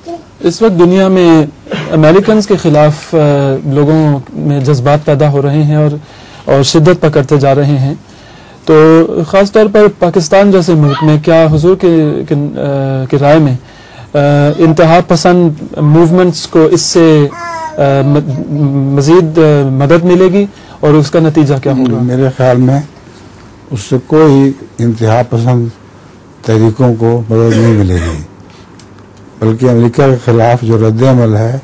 اس وقت دنیا میں امریکنز کے خلاف لوگوں میں جذبات پیدا ہو رہے ہیں اور شدت پکڑتے جا رہے ہیں، تو خاص طور پر پاکستان جیسے ملک میں کیا حضور کی رائے میں انتہا پسند موومنٹس کو اس سے مزید مدد ملے گی اور اس کا نتیجہ کیا ہوگا؟ میرے خیال میں اس سے کوئی انتہا پسند تحریکوں کو مدد نہیں ملے گی، بلکہ امریکہ کے خلاف جو رد عمل ہے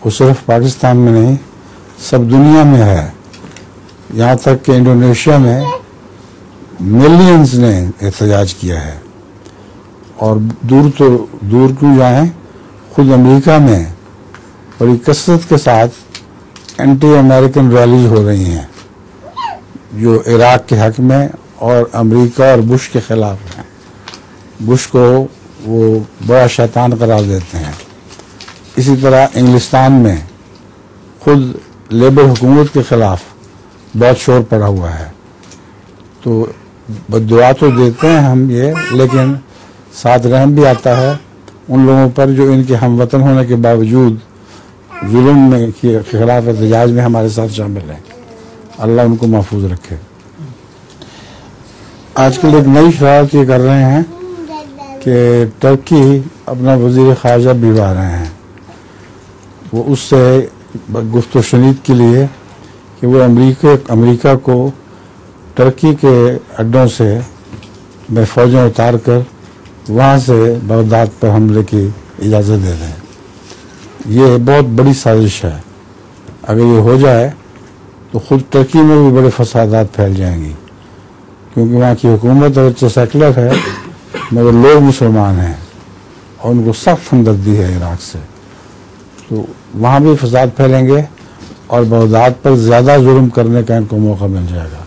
وہ صرف پاکستان میں نہیں سب دنیا میں ہے. یہاں تک کہ انڈونیشیا میں ملینز نے احتجاج کیا ہے، اور دور کیوں جائیں، خود امریکہ میں بڑی کثرت کے ساتھ اینٹی امریکن ریلیز ہو رہی ہیں جو عراق کے حق میں اور امریکہ اور بش کے خلاف ہیں. بش کو وہ بڑا شیطان قرار دیتے ہیں. اسی طرح انگلستان میں خود لیبر حکومت کے خلاف بہت شور پڑا ہوا ہے. تو بددعا تو دیتے ہیں ہم یہ، لیکن ساتھ رحم بھی آتا ہے ان لوگوں پر جو ان کے ہم وطن ہونے کے باوجود ظلم کے خلاف احتجاج میں ہمارے ساتھ شامل ہیں. اللہ ان کو محفوظ رکھے. آج کل ایک نئی شرارت یہ کر رہے ہیں کہ ترکی اپنا وزیر خارجہ بھجوا رہے ہیں. وہ اس سے گفت و شنید کے لیے کہ وہ امریکہ کو ترکی کے اڈوں سے میں فوجیں اتار کر وہاں سے بغداد پر حملے کی اجازت دے دیں. یہ بہت بڑی سازش ہے. اگر یہ ہو جائے تو خود ترکی میں بھی بڑے فسادات پھیل جائیں گی، کیونکہ وہاں کی حکومت اگرچہ سیکولر ہے مگر لوگ مسلمان ہیں اور ان کو سخت ہمدردی ہے عراق سے. تو وہاں بھی فساد پھیلیں گے اور بغداد پر زیادہ ظلم کرنے کا ان کو موقع مل جائے گا.